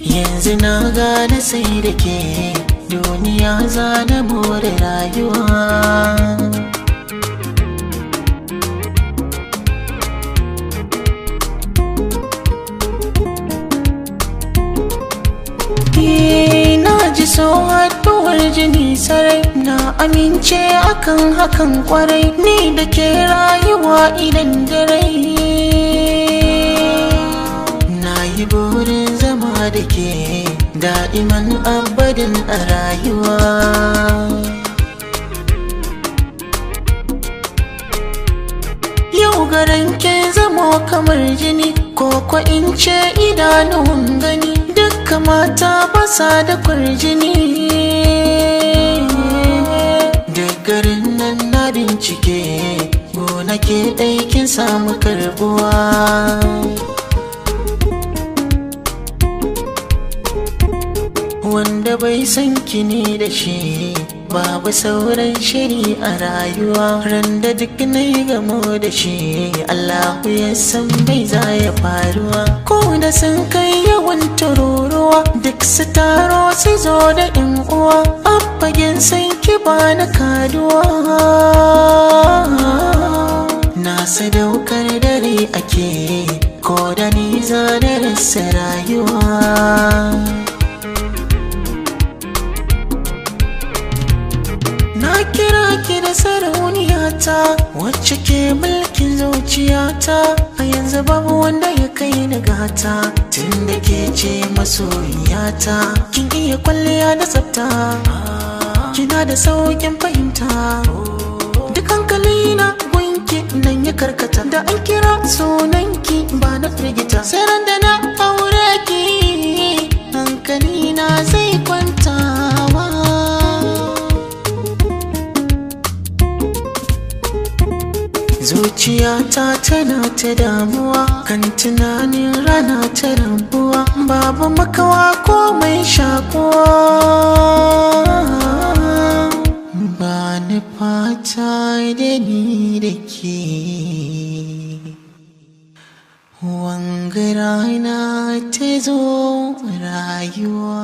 yanzu na gane sai da ke duniya za na more rayuwa. Na ji so haɗuwar jini sarai, na amince akan hakan kwarai, ni da ke rayuwa idan da rai. Na yi burin zama da ke da'iman abadin a rayuwa. Yau garin ke zamo kamar jini, ko in ce idanun gani, dukka mata basa da kwarjini. Duk garin nan na bincike, gona ke ɗaikin samu karbuwa. Wanda bai san kini da shi babu sauran shiri a rayuwa. Randa duk na yi gamo da shi Allahu ya san bai za ya faruwa. Ko da sun kai yawan tururuwa duk su taro su zo da yan uwa, a fagen san ki ba na kaduwa. Na sadaukar dare ake ko da ni za da rasa rayuwa. Na kira ki da sarauniyata wacce ke mulkin zuciyata, a yanzu babu wanda ya kai ni gata, tun da ke ce masoyiyata. Kin iya kwalliya da tsafta, kina da sauƙin fahimta, duk hankalina gunki nan ya karkata. Da an kira sunanki ba na firgita, sai ran da na aure ki hankalina zai kwantawa. Zuciyata tana ta damuwa kan tunanin rana ta rabuwa, babu makawa ko mai shakuwa. Ba ni fata da ni da ke wanga rana ta zo rayuwa.